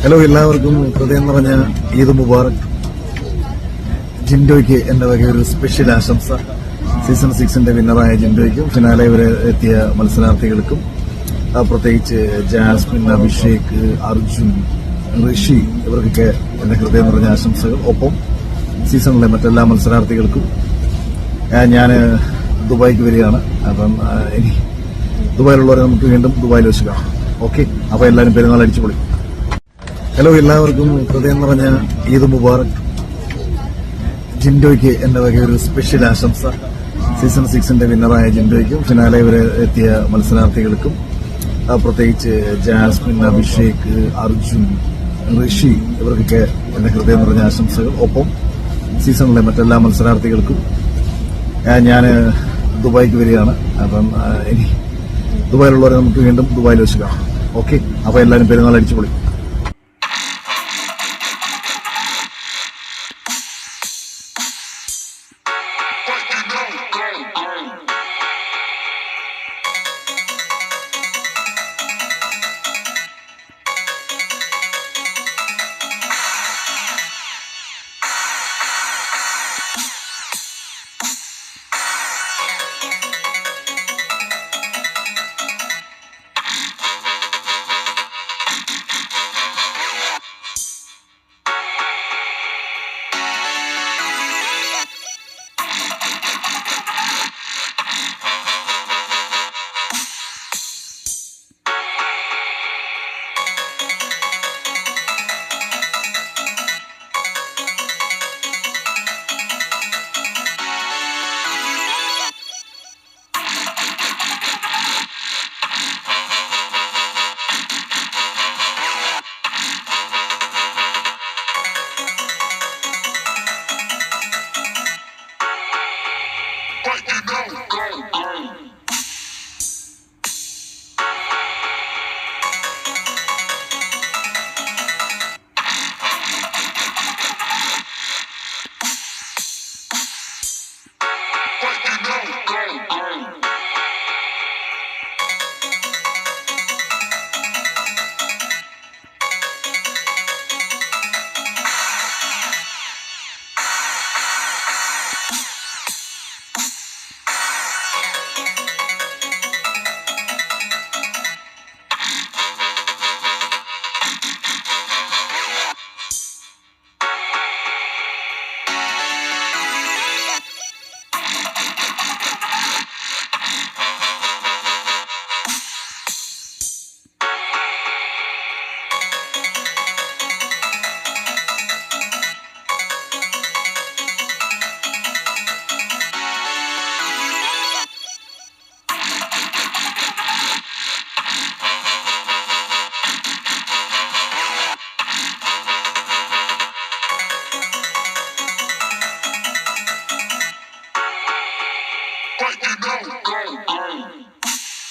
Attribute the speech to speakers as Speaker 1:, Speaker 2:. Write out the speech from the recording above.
Speaker 1: Hello, എല്ലാവർക്കും ഹൃദയം നിറഞ്ഞ ഈദ് മുബാറക്. ജിൻഡോയ്ക്ക് എന്റെ വക ഒരു സ്പെഷ്യൽ ആശംസ. സീസൺ 6 വിന്നറായ ജിൻഡോയ്ക്കും ഫിനാലെ വരെ എത്തിയ മത്സരാർത്ഥികൾക്കും, പ്രത്യേകിച്ച് ജാസ്മിൻ, അഭിഷേക്, അർജുൻ, ഋഷി ഇവർക്കൊക്കെ എന്റെ ഹൃദയം നിറഞ്ഞ ആശംസകൾ. ഒപ്പം സീസണിലെ മറ്റെല്ലാ മത്സരാർത്ഥികൾക്കും. ഞാൻ ദുബായിക്ക് വരികയാണ്. അപ്പം ഇനി ദുബായിലുള്ളവരെ നമുക്ക് വീണ്ടും ദുബായിൽ വെച്ച് കാണാം. ഓക്കെ, അപ്പൊ എല്ലാവരും പെരുന്നാൾ അടിച്ചു പൊളി. ഹലോ, എല്ലാവർക്കും ഹൃദയം നിറഞ്ഞ ഈദ് മുബാറക്. ജിൻഡോയ്ക്ക് എന്റെ വക ഒരു സ്പെഷ്യൽ ആശംസ. സീസൺ 6 വിന്നറായ ജിൻഡോയ്ക്കും ഫിനാലെ വരെ എത്തിയ മത്സരാർത്ഥികൾക്കും, പ്രത്യേകിച്ച് ജാസ്മിൻ, അഭിഷേക്, അർജുൻ, ഋഷി ഇവർക്കൊക്കെ എന്റെ ഹൃദയം നിറഞ്ഞ ആശംസകൾ. ഒപ്പം സീസണിലെ മറ്റെല്ലാ മത്സരാർത്ഥികൾക്കും. ഞാൻ ദുബായിക്ക് വരികയാണ്. അപ്പം ഇനി ദുബായിലുള്ളവരെ നമുക്ക് വീണ്ടും ദുബായിൽ വെച്ച് കാണാം. ഓക്കെ, അപ്പൊ എല്ലാവരും പെരുന്നാൾ അടിച്ചു പൊളി.